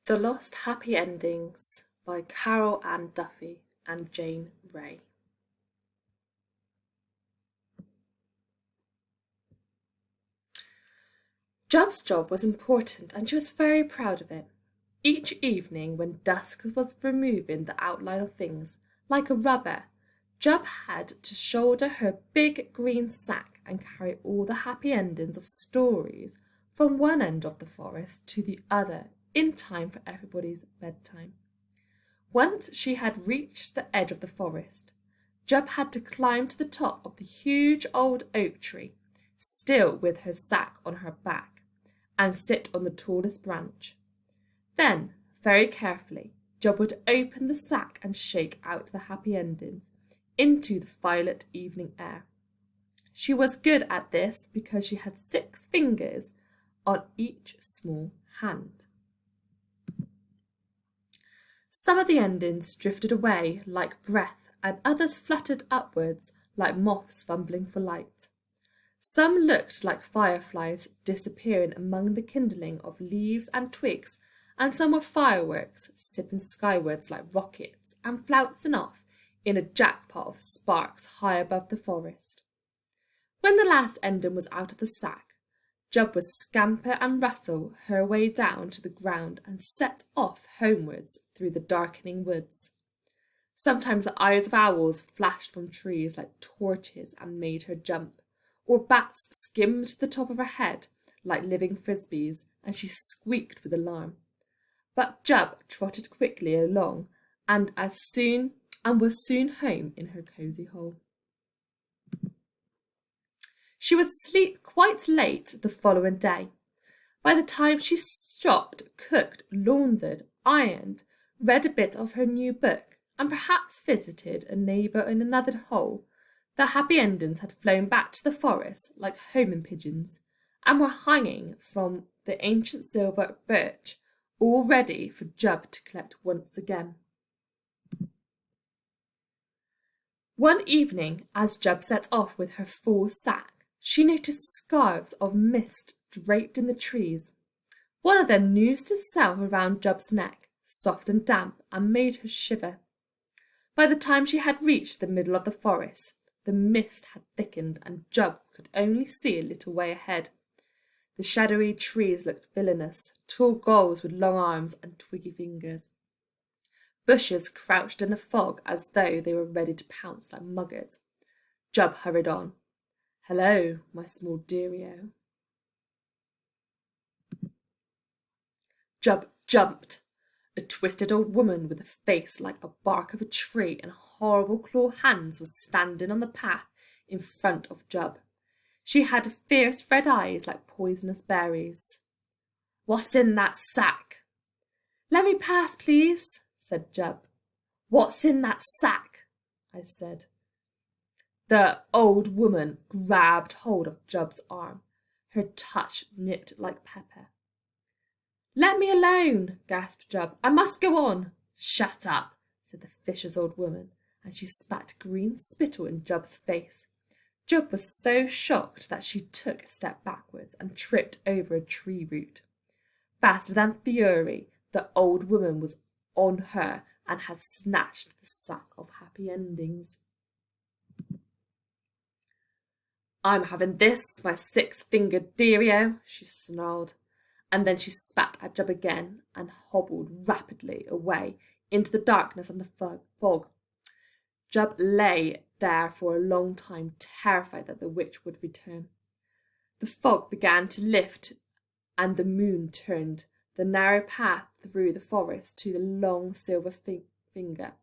The Lost Happy Endings by Carol Ann Duffy and Jane Ray. Jub's job was important and she was very proud of it. Each evening when dusk was removing the outline of things, like a rubber, Jub had to shoulder her big green sack and carry all the happy endings of stories from one end of the forest to the other in time for everybody's bedtime. Once she had reached the edge of the forest, Jub had to climb to the top of the huge old oak tree, still with her sack on her back, and sit on the tallest branch. Then, very carefully, Jub would open the sack and shake out the happy endings into the violet evening air. She was good at this because she had 6 fingers on each small hand. Some of the endings drifted away like breath, and others fluttered upwards like moths fumbling for light. Some looked like fireflies disappearing among the kindling of leaves and twigs, and some were fireworks sipping skywards like rockets and flouncing off in a jackpot of sparks high above the forest. When the last ending was out of the sack, Jub would scamper and rattle her way down to the ground and set off homewards through the darkening woods. Sometimes the eyes of owls flashed from trees like torches and made her jump, or bats skimmed the top of her head like living frisbees, and she squeaked with alarm. But Jub trotted quickly along and was soon home in her cosy hole. She would sleep quite late the following day. By the time she shopped, cooked, laundered, ironed, read a bit of her new book, and perhaps visited a neighbour in another hole, the happy endings had flown back to the forest like homing pigeons, and were hanging from the ancient silver birch, all ready for Jub to collect once again. One evening, as Jub set off with her full sack, she noticed scarves of mist draped in the trees. One of them noosed itself around Jub's neck, soft and damp, and made her shiver. By the time she had reached the middle of the forest, the mist had thickened, and Jub could only see a little way ahead. The shadowy trees looked villainous, tall gulls with long arms and twiggy fingers. Bushes crouched in the fog as though they were ready to pounce like muggers. Jub hurried on. "Hello, my small deario." Jub jumped. A twisted old woman with a face like a bark of a tree and horrible claw hands was standing on the path in front of Jub. She had fierce red eyes like poisonous berries. "What's in that sack?" "Let me pass, please," said Jub. "What's in that sack?" I said. The old woman grabbed hold of Jub's arm. Her touch nipped like pepper. "Let me alone," gasped Jub. "I must go on." "Shut up," said the vicious old woman, and she spat green spittle in Jub's face. Jub was so shocked that she took a step backwards and tripped over a tree root. Faster than fury, the old woman was on her and had snatched the sack of happy endings. "I'm having this, my 6-fingered deario," she snarled, and then she spat at Jub again and hobbled rapidly away into the darkness and the fog. Jub lay there for a long time, terrified that the witch would return. The fog began to lift, and the moon turned the narrow path through the forest to the long silver finger,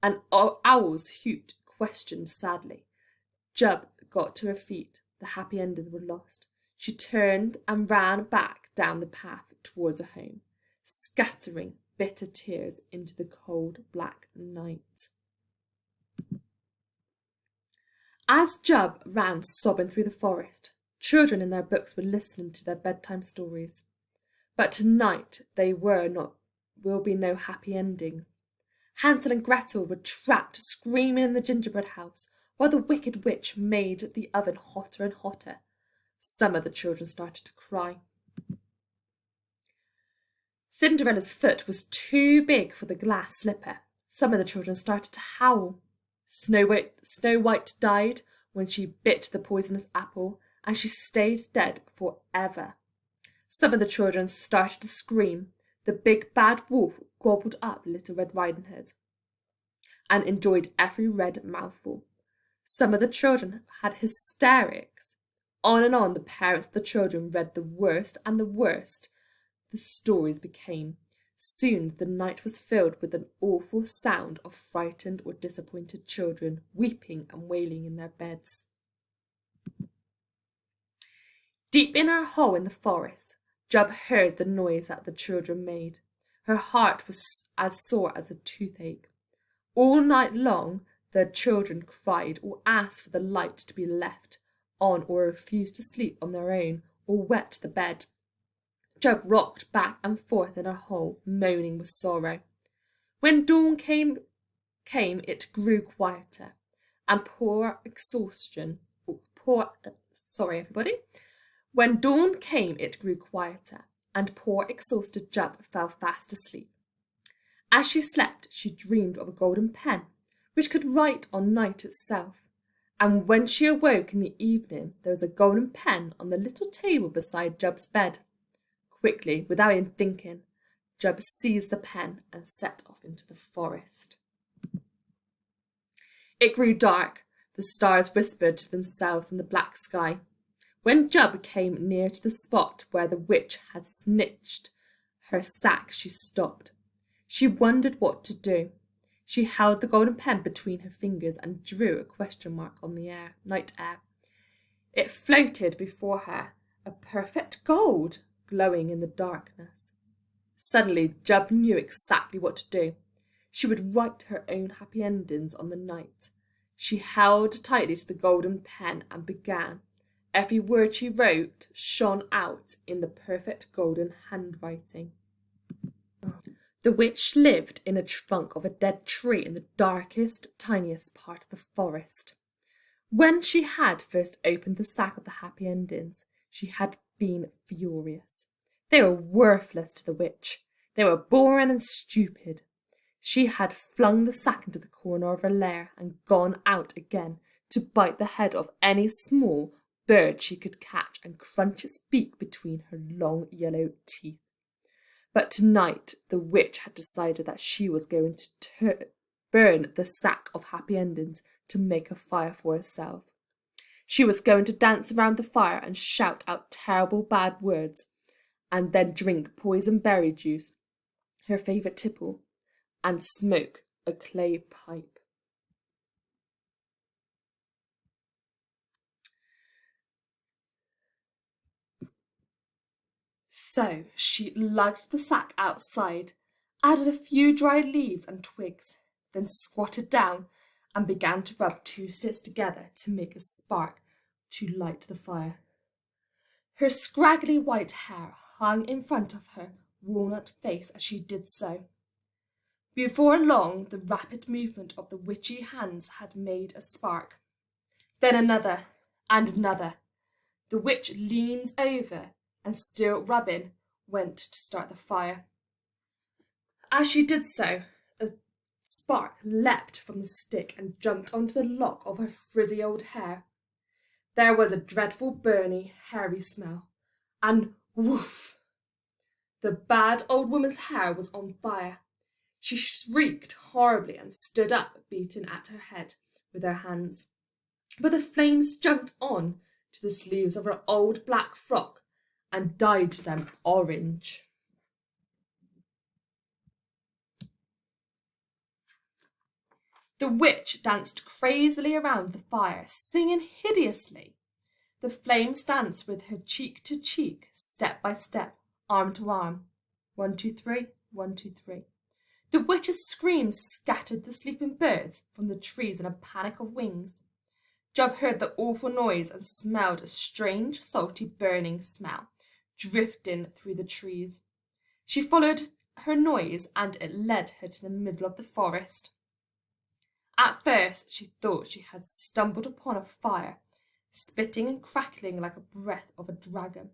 and owls hoot questioned sadly. Jub got to her feet. The happy endings were lost. She turned and ran back down the path towards her home, scattering bitter tears into the cold black night. As Jub ran sobbing through the forest, children in their books were listening to their bedtime stories. But tonight will be no happy endings. Hansel and Gretel were trapped screaming in the gingerbread house, while the wicked witch made the oven hotter and hotter. Some of the children started to cry. Cinderella's foot was too big for the glass slipper. Some of the children started to howl. Snow White died when she bit the poisonous apple, and she stayed dead forever. Some of the children started to scream. The big bad wolf gobbled up Little Red Riding Hood and enjoyed every red mouthful. Some of the children had hysterics. On and on the parents of the children read the worst and the worst the stories became. Soon the night was filled with an awful sound of frightened or disappointed children weeping and wailing in their beds. Deep in her hole in the forest, Jub heard the noise that the children made. Her heart was as sore as a toothache. All night long the children cried or asked for the light to be left on, or refused to sleep on their own or wet the bed. Jub rocked back and forth in her hole, moaning with sorrow. When dawn came it grew quieter, and When dawn came it grew quieter, and poor exhausted Jub fell fast asleep. As she slept, she dreamed of a golden pen, which could write on night itself. And when she awoke in the evening, there was a golden pen on the little table beside Jub's bed. Quickly, without even thinking, Jub seized the pen and set off into the forest. It grew dark. The stars whispered to themselves in the black sky. When Jub came near to the spot where the witch had snitched her sack, she stopped. She wondered what to do. She held the golden pen between her fingers and drew a question mark on the night air. It floated before her, a perfect gold, glowing in the darkness. Suddenly, Jub knew exactly what to do. She would write her own happy endings on the night. She held tightly to the golden pen and began. Every word she wrote shone out in the perfect golden handwriting. The witch lived in a trunk of a dead tree in the darkest, tiniest part of the forest. When she had first opened the sack of the happy endings, she had been furious. They were worthless to the witch. They were boring and stupid. She had flung the sack into the corner of her lair and gone out again to bite the head of any small bird she could catch and crunch its beak between her long yellow teeth. But tonight the witch had decided that she was going to burn the sack of happy endings to make a fire for herself. She was going to dance around the fire and shout out terrible bad words, and then drink poison berry juice, her favourite tipple, and smoke a clay pipe. So she lugged the sack outside, added a few dried leaves and twigs, then squatted down and began to rub two sticks together to make a spark to light the fire. Her scraggly white hair hung in front of her walnut face as she did so. Before long, the rapid movement of the witchy hands had made a spark. Then another and another. The witch leaned over and, still rubbing, went to start the fire. As she did so, a spark leapt from the stick and jumped onto the lock of her frizzy old hair. There was a dreadful burny, hairy smell, and woof! The bad old woman's hair was on fire. She shrieked horribly and stood up, beating at her head with her hands. But the flames jumped on to the sleeves of her old black frock and dyed them orange. The witch danced crazily around the fire, singing hideously. The flames danced with her cheek to cheek, step by step, arm to arm. 1, 2, 3, 1, 2, 3. The witch's screams scattered the sleeping birds from the trees in a panic of wings. Jub heard the awful noise and smelled a strange, salty, burning smell drifting through the trees. She followed her noise, and it led her to the middle of the forest. At first she thought she had stumbled upon a fire, spitting and crackling like a breath of a dragon.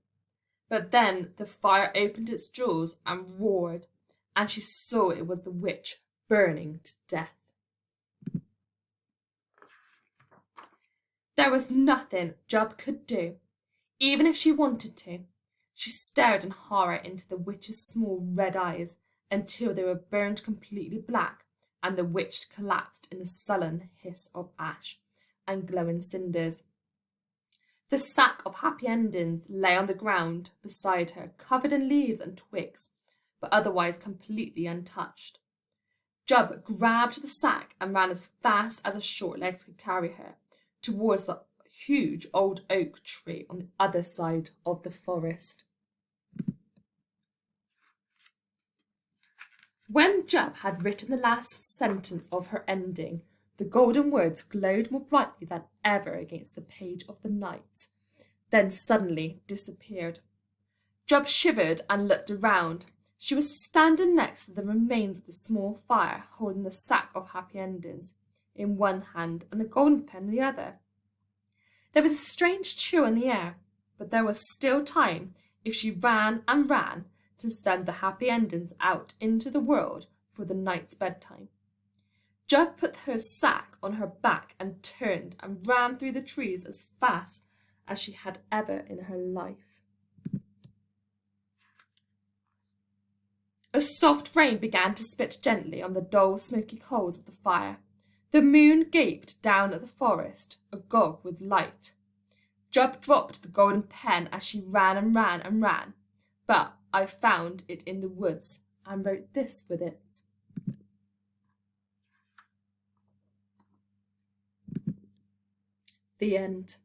But then the fire opened its jaws and roared, and she saw it was the witch burning to death. There was nothing Jub could do, even if she wanted to. She stared in horror into the witch's small red eyes until they were burned completely black, and the witch collapsed in a sullen hiss of ash and glowing cinders. The sack of happy endings lay on the ground beside her, covered in leaves and twigs, but otherwise completely untouched. Jub grabbed the sack and ran as fast as her short legs could carry her towards the huge old oak tree on the other side of the forest. When Jub had written the last sentence of her ending, the golden words glowed more brightly than ever against the page of the night, then suddenly disappeared. Jub shivered and looked around. She was standing next to the remains of the small fire, holding the sack of happy endings in one hand and the golden pen in the other. There was a strange chill in the air, but there was still time if she ran and ran to send the happy endings out into the world for the night's bedtime. Jub put her sack on her back and turned and ran through the trees as fast as she had ever in her life. A soft rain began to spit gently on the dull, smoky coals of the fire. The moon gaped down at the forest, agog with light. Jub dropped the golden pen as she ran and ran and ran, but I found it in the woods and wrote this with it. The end.